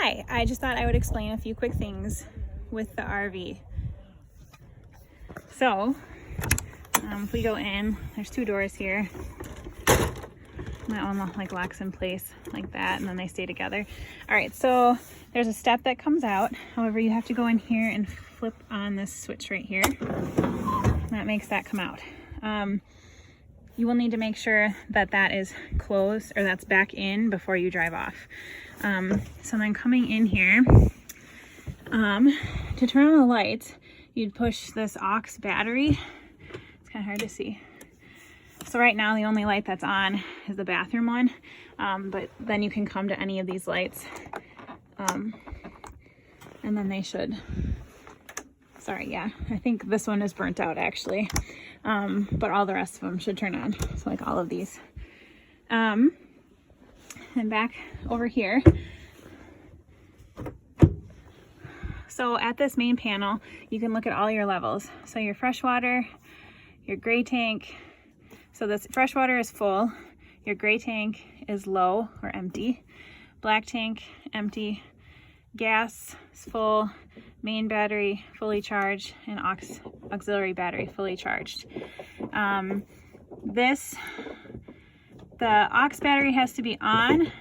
Hi, I just thought I would explain a few quick things with the RV. So, if we go in, there's two doors here. That one like locks in place like that, and then they stay together. All right, so there's a step that comes out. However, you have to go in here and flip on this switch right here. That makes that come out. You will need to make sure that that is closed, or that's back in before you drive off. So then coming in here, to turn on the lights, you'd push this aux battery. It's kind of hard to see. So right now the only light that's on is the bathroom one, but then you can come to any of these lights, and then they should, sorry, yeah, I think this one is burnt out actually, but all the rest of them should turn on, so like all of these. And back over here, so at this main panel you can look at all your levels. So your freshwater, your gray tank, so this freshwater is full, your gray tank is low or empty, black tank empty, gas is full, main battery fully charged, and auxiliary battery fully charged. The aux battery has to be on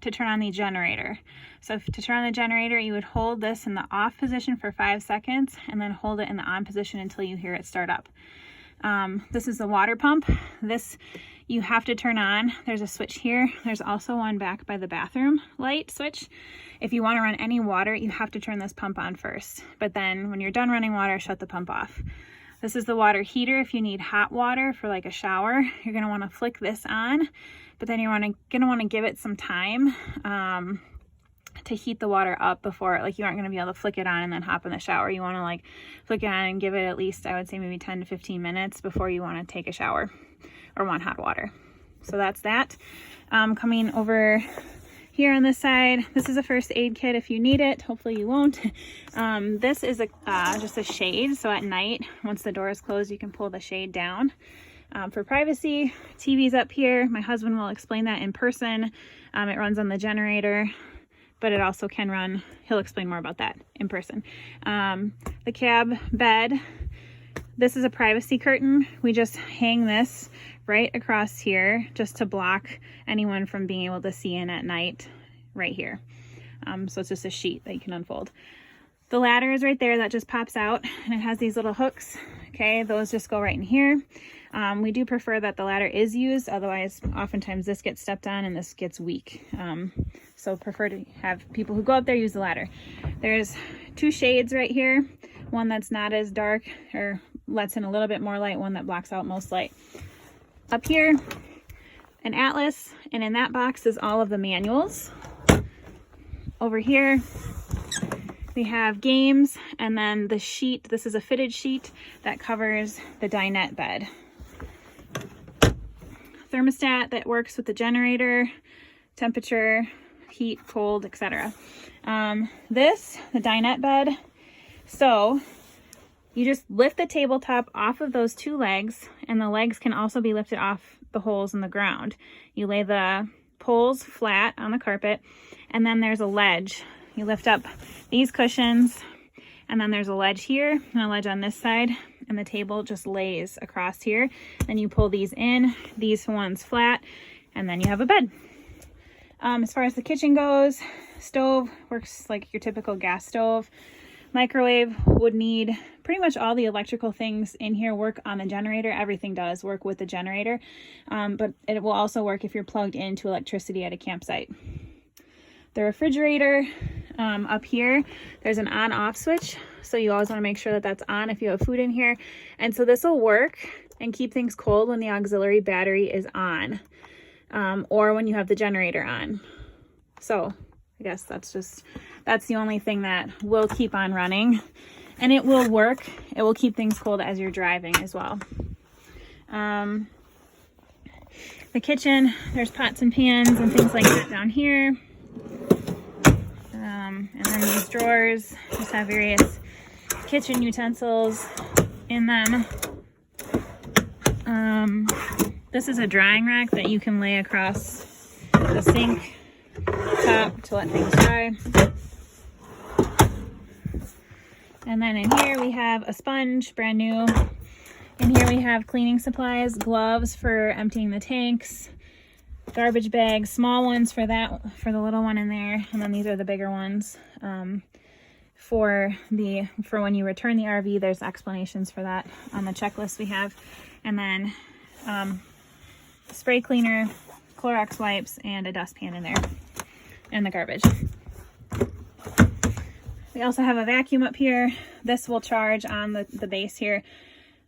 to turn on the generator. So to turn on the generator, you would hold this in the off position for 5 seconds and then hold it in the on position until you hear it start up. This is the water pump. This you have to turn on. There's a switch here. There's also one back by the bathroom light switch. If you want to run any water, you have to turn this pump on first. But then when you're done running water, shut the pump off. This is the water heater. If you need hot water for like a shower, you're going to want to flick this on, but then you're going to want to give it some time to heat the water up before, like you aren't going to be able to flick it on and then hop in the shower. You want to like flick it on and give it at least, I would say maybe 10 to 15 minutes before you want to take a shower or want hot water. So that's that. Coming over here on this side, this is a first aid kit if you need it. Hopefully you won't. This is just a shade, so at night once the door is closed you can pull the shade down for privacy. TV's up here. My husband will explain that in person. It runs on the generator, but it also can run, he'll explain more about that in person. The cab bed, this is a privacy curtain. We just hang this right across here just to block anyone from being able to see in at night right here. So it's just a sheet that you can unfold. The ladder is right there, that just pops out, and it has these little hooks. Okay, those just go right in here. We do prefer that the ladder is used, otherwise oftentimes this gets stepped on and this gets weak. So prefer to have people who go up there use the ladder. There's two shades right here, one that's not as dark or lets in a little bit more light, one that blocks out most light. Up here, an atlas, and in that box is all of the manuals. Over here we have games, and then the sheet, this is a fitted sheet that covers the dinette bed. Thermostat that works with the generator, temperature, heat, cold, etc. The dinette bed, so you just lift the tabletop off of those two legs, and the legs can also be lifted off the holes in the ground. You lay the poles flat on the carpet, and then there's a ledge. You lift up these cushions, and then there's a ledge here and a ledge on this side, and the table just lays across here. Then you pull these in, these ones flat, and then you have a bed. As far as the kitchen goes, stove works like your typical gas stove. Microwave would need pretty much all the electrical things in here work on the generator. Everything does work with the generator, but it will also work if you're plugged into electricity at a campsite. The refrigerator, up here, there's an on-off switch, so you always want to make sure that that's on if you have food in here. And so this will work and keep things cold when the auxiliary battery is on, or when you have the generator on. So I guess that's the only thing that will keep on running, and it will work. It will keep things cold as you're driving as well. The kitchen, there's pots and pans and things like that down here. And then these drawers just have various kitchen utensils in them. This is a drying rack that you can lay across the sink top to let things dry. And then in here we have a sponge, brand new. In here we have cleaning supplies, gloves for emptying the tanks, garbage bags, small ones for the little one in there, and then these are the bigger ones. For when you return the RV, there's explanations for that on the checklist we have. And then spray cleaner, Clorox wipes, and a dustpan in there, and the garbage. We also have a vacuum up here. This will charge on the base here.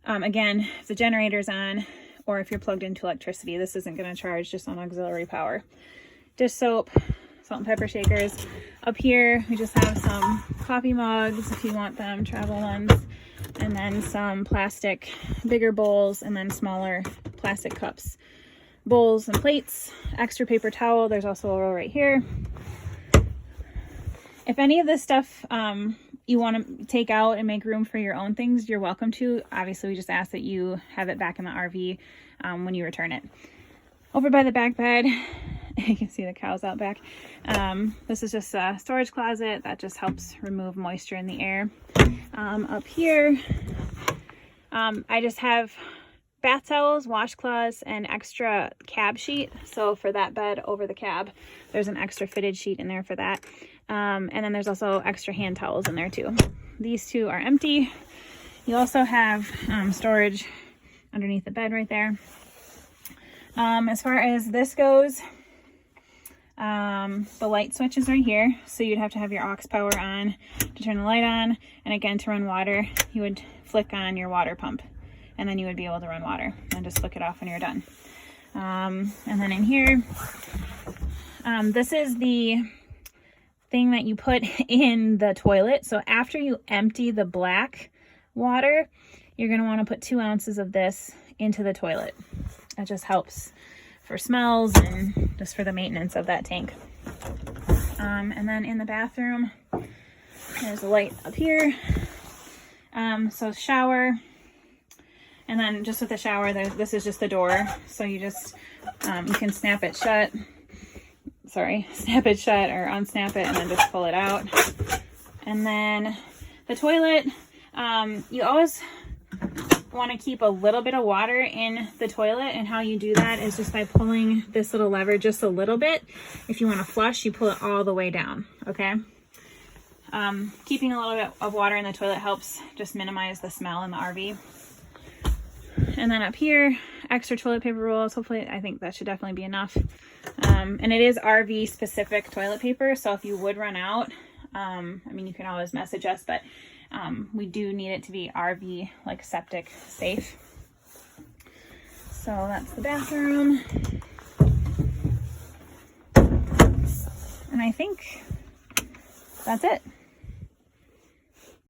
Again, if the generator's on or if you're plugged into electricity, this isn't going to charge just on auxiliary power. Dish soap, salt and pepper shakers. Up here, we just have some coffee mugs if you want them, travel ones, and then some plastic, bigger bowls, and then smaller plastic cups. Bowls and plates, extra paper towel. There's also a row right here. If any of this stuff you want to take out and make room for your own things, you're welcome to. Obviously, we just ask that you have it back in the RV when you return it. Over by the back bed, you can see the cows out back. This is just a storage closet that just helps remove moisture in the air. Up here, I just have bath towels, washcloths, and extra cab sheet. So for that bed over the cab, there's an extra fitted sheet in there for that. And then there's also extra hand towels in there too. These two are empty. You also have storage underneath the bed right there. As far as this goes, the light switch is right here. So you'd have to have your aux power on to turn the light on. And again, to run water, you would flick on your water pump, and then you would be able to run water, and just flick it off when you're done. And then in here, this is the thing that you put in the toilet. So after you empty the black water, you're going to want to put 2 ounces of this into the toilet. That just helps for smells and just for the maintenance of that tank. And then in the bathroom, there's a light up here. So shower, and then just with the shower, this is just the door. So you just, you can snap it shut or unsnap it and then just pull it out. And then the toilet, you always want to keep a little bit of water in the toilet, and how you do that is just by pulling this little lever just a little bit. If you want to flush, you pull it all the way down, okay? Keeping a little bit of water in the toilet helps just minimize the smell in the RV. And then up here, extra toilet paper rolls. Hopefully, I think that should definitely be enough. And it is RV specific toilet paper, so if you would run out, I mean, you can always message us, but we do need it to be RV, like septic safe. So that's the bathroom. And I think that's it.